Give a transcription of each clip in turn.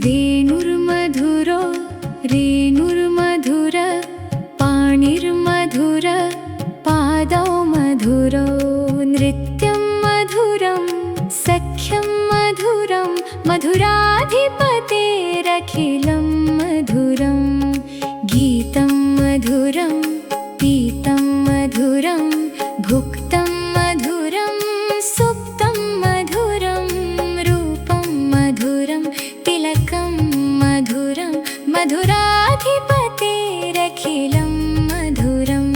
वेणुर्मधुरो रेणुर्मधुर पाणिर्मधुर पादौ मधुरो नृत्यं मधुरं सख्यं मधुरं मधुराधिपतेरखिलं मधुरं गीतं मधुरं पीतं मधुरं भुक्तं मधुरं सुप्तं मधुरं रूपं मधुरं तिलकं मधुरं मधुराधिपतेरखिलं मधुरम्।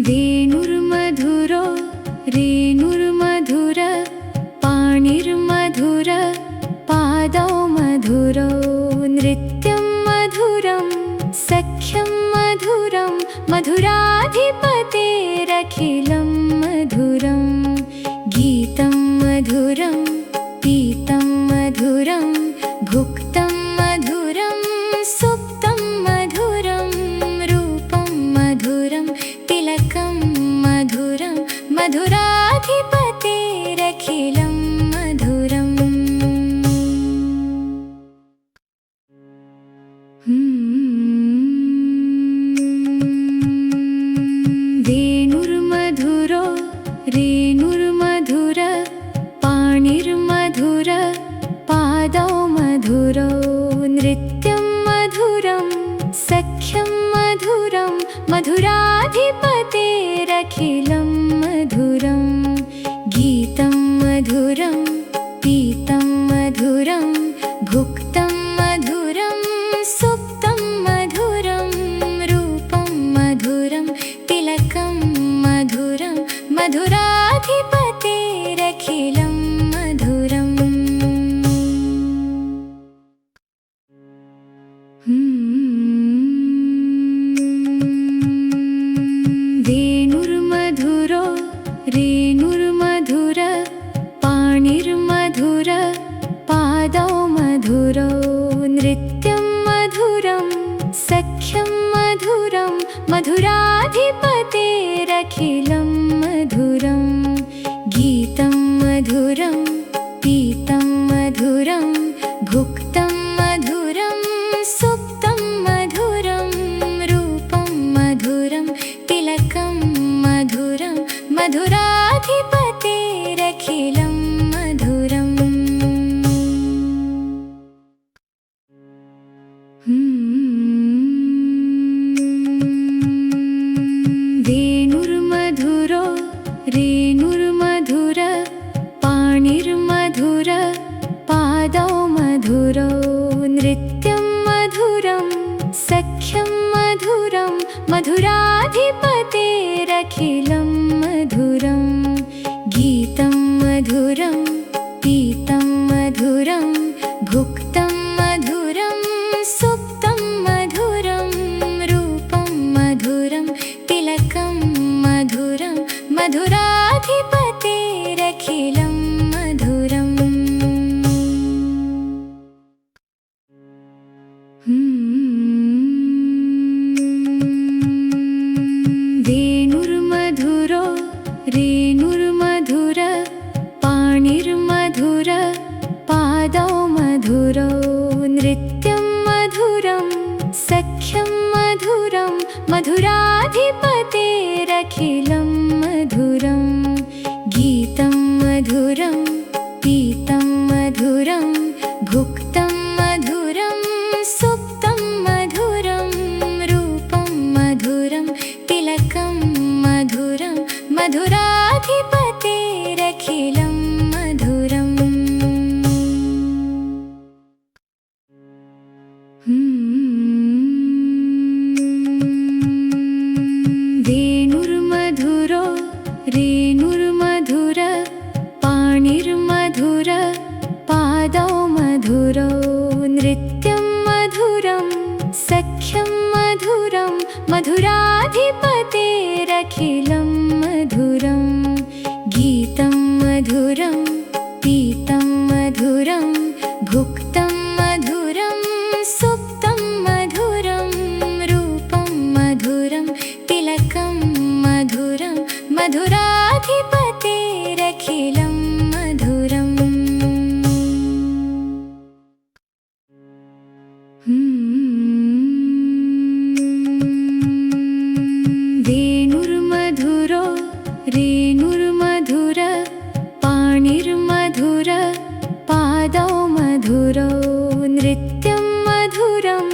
वेणुर्मधुरो रेणुर्मधुर पाणिर्मधुर पादौ मधुरो नृत्यं मधुरं सख्यं मधुरं मधुराधिपतेरखिलं मधुरं गीतं मधुरं पीतं मधुरं भुक्तं मधुरं सुप्तं मधुरं रूपं मधुरं तिलकं मधुरं मधुराधिपतेरखिलं मधुरम्। वेणुर्मधुरो रेणुर्मधुर पाणिर्मधुर पादौ मधुरो नृत्यं मधुरं सख्यं मधुरं मधुराधिपतेरखिलं मधुरं गीतं मधुरं पीतं मधुरं भुक्तं मधुरं सुप्तं मधुरं रूपं मधुरं तिलकं मधुरं मधुराधिपतेरखिलं मधुरम्। वेणुर्मधुरो रेणुर्मधुर पाणिर्मधुर पादौ मधुरो नृत्यं मधुरं सख्यं मधुरं मधुराधिपतेरखिलं मधुरं गीतं मधुरं पीतं मधुरं भुक्तं मधुरं सुप्तं मधुरं रूपं मधुरं तिलकं मधुरं मधुराधिपतेरखिलं मधुरम्। वेणुर्मधुरो रेणुर्मधुर पाणिर्मधुर पादौ मधुरो नृत्यं मधुरं सख्यं मधुरं मधुराधिपतेरखिलं मधुरं गीतं मधुरं पीतं मधुरं भुक्तं मधुरं सुप्तं मधुरं रूपं मधुरं तिलकं मधुरं मधुराधिपतेरखिलं मधुरम्। वेणुर्मधुरो रेणुर्मधुर पाणिर्मधुर पादौ मधुरो नृत्यं मधुरं सख्यं मधुरं मधुराधिपतेरखिलं मधुरं गीतं मधुरं पीतं मधुरं भुक्तं मधुरं सुप्तं मधुरं रूपं मधुरं तिलकं मधुरं मधुराधिपतेरखिलं मधुरम्। वेणुर्मधुरो रेणुर्मधुर पाणिर्मधुर पादौ मधुरो नृत्यं मधुरं सख्यं मधुरं मधुराधिपतेरखिलं मधुरं गीतं मधुरं पीतं मधुरं भुक्तं मधुरं सुप्तं मधुरं वेणुर्मधुरो रेणुर्मधुर पाणिर्मधुर पादौ मधुरौ नृत्यं मधुरं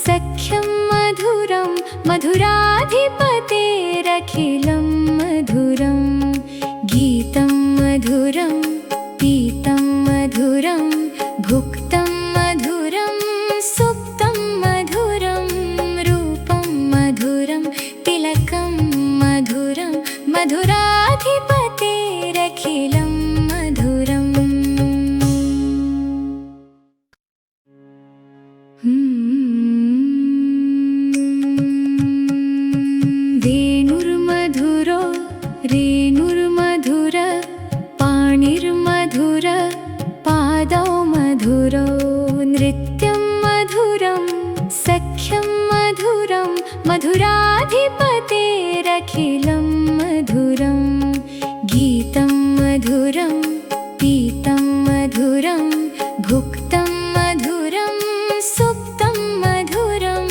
सख्यं मधुरं मधुराधिपतेरखिलं मधुरं गीतं मधुरं पीतं मधुरं भुक्तं मधुरं सुप्तं मधुरं रूपं मधुरं तिलकं मधुरं मधुराधिपतेरखिलं मधुरम् वेणुर्मधुरो रेणुर्मधुर पाणिर्मधुर पादौ मधुरौ नृत्यं मधुरं सख्यं मधुरं मधुराधिपतेरखिलं मधुरं गीतं मधुरं पीतं मधुरं भुक्तं मधुरं सुप्तं मधुरं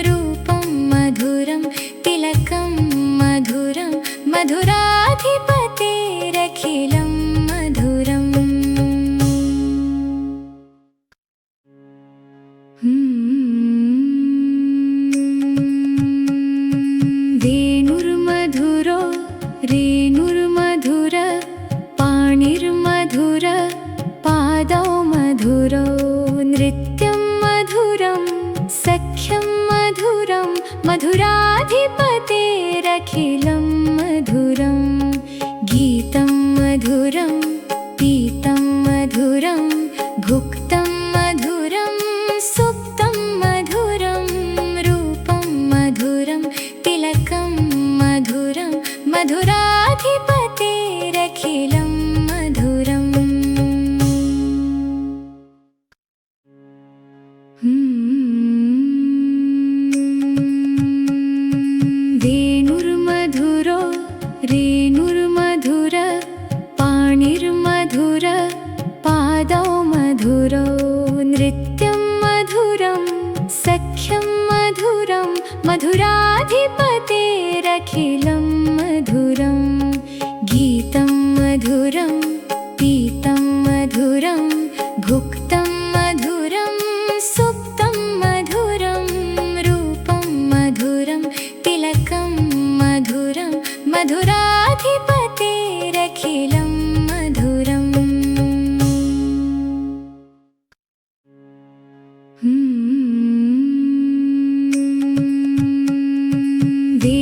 रूपं मधुरं तिलकं मधुरं मधुराधिपतेरखिलं मधुरम् वेणुर्मधुरो रेणुर्मधुर पाणिर्मधुर पादौ मधुरौ नृत्यं मधुरं सख्यं मधुरं मधुराधिपतेरखिलं मधुरं गीतं मधुरं पीतं मधुरं भुक्तं मधुरं सुप्तं मधुरं रूपं मधुरं तिलकं मधुरं मधुराधिपतेरखिलं मधुरम् वेणुर्मधुरो रेणुर्मधुर पाणिर्मधुर पादौ मधुरौ नृत्यं मधुरं सख्यं मधुरं मधुराधिपतेरखिलं मधुरं गीतं मधुरं पीतं मधुरं भुक्तं मधुरं सुप्तं मधुरं रूपं मधुरं तिलकं मधुरं मधुराधिपतेरखिलं मधुरम्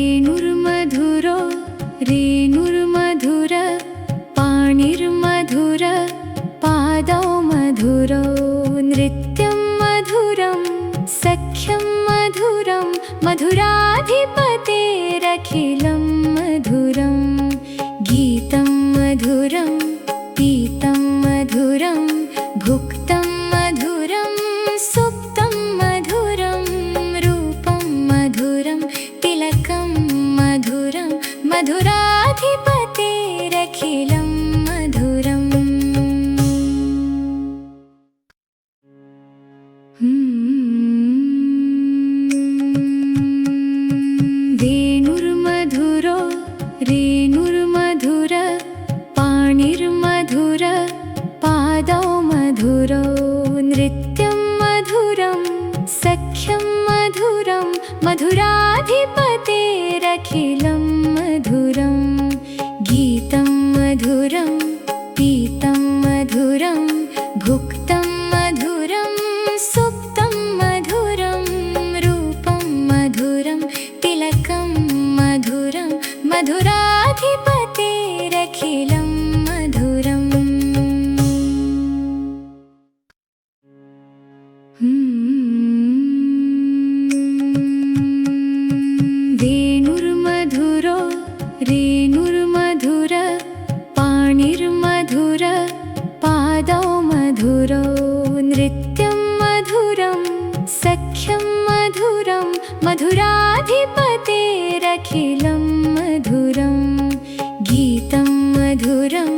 वेणुर्मधुरो रेणुर्मधुर पाणिर्मधुर पादौ मधुरौ नृत्यं मधुरं सख्यं मधुरं मधुराधिपतेरखिलं मधुरं गीतं मधुरं पीतं मधुरं भुक्तं मधुरं सुप्तं मधुरं रूपं मधुरं तिलकं मधुरं मधुराधिपतेरखिलं मधुरम् वेणुर्मधुरो रेणुर्मधुर पाणिर्मधुर पादौ मधुरौ नृत्यं मधुरं सख्यं मधुरं मधुराधिपतेरखिलं मधुरं गीतं मधुरं पीतं मधुरं भुक्तं मधुरं सुप्तं मधुरं रूपं मधुरं तिलकं मधुरं मधुराधिपतेरखिलं मधुरम् वेणुर्मधुरो रेणुर्मधुर पाणिर्मधुर पादौ मधुरौ नृत्यं मधुरं सख्यं मधुरं मधुराधिपतेरखिलं मधुरं गीतं मधुरं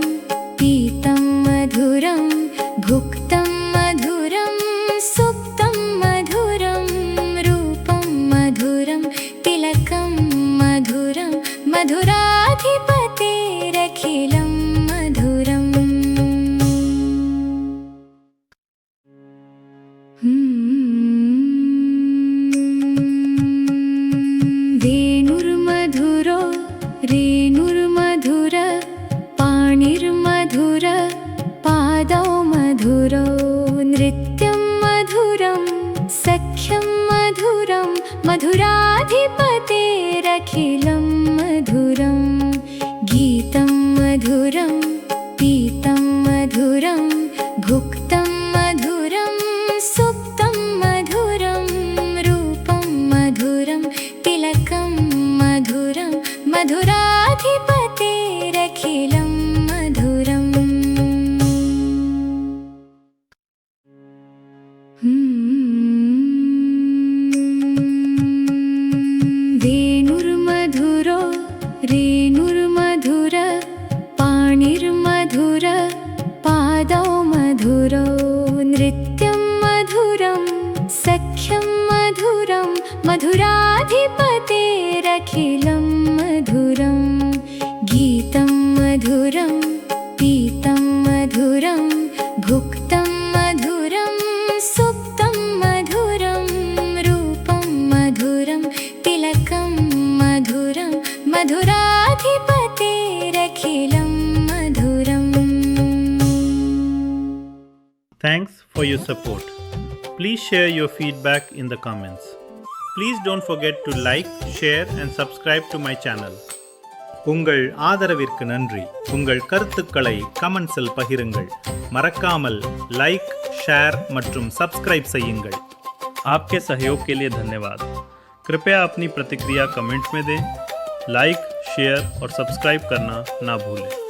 पीतं मधुरं भुक्तं मधुरं सुप्तं मधुरं सख्यं मधुरं मधुराधिपतेरखिलं मधुरं गीतं मधुरं पीतं मधुरं भुक्तं मधुरं सुप्तं मधुरं रूपं मधुरं तिलकं मधुरं मधुराधिपतेरखिलं मधुरम् वेणुर्मधुरो रेणुर्मधुर पाणिर्मधुर पादौ मधुरो नृत्यं मधुरं सख्यं मधुरं मधुराधिपतेरखिलं मधुरं गीतं मधुरं पीतं मधुरं भुक्तं मधुरं सुप्तं मधुरं रूपं मधुरं तिलकं मधुरं मधुराधिपतेरखिलं मधुरम्। Thanks for your support. Please share your feedback in the comments. Please don't forget to like, share and subscribe to my channel. உங்கள் ஆதரவிற்கு நன்றி. உங்கள் கருத்துக்களை கமெண்ட்ஸில் பகிருங்கள். மறக்காமல் லைக், ஷேர் மற்றும் सब्सक्राइब செய்யுங்கள். आपके सहयोग के लिए धन्यवाद. कृपया अपनी प्रतिक्रिया कमेंट्स में दें. लाइक, शेयर और सब्सक्राइब करना ना भूलें.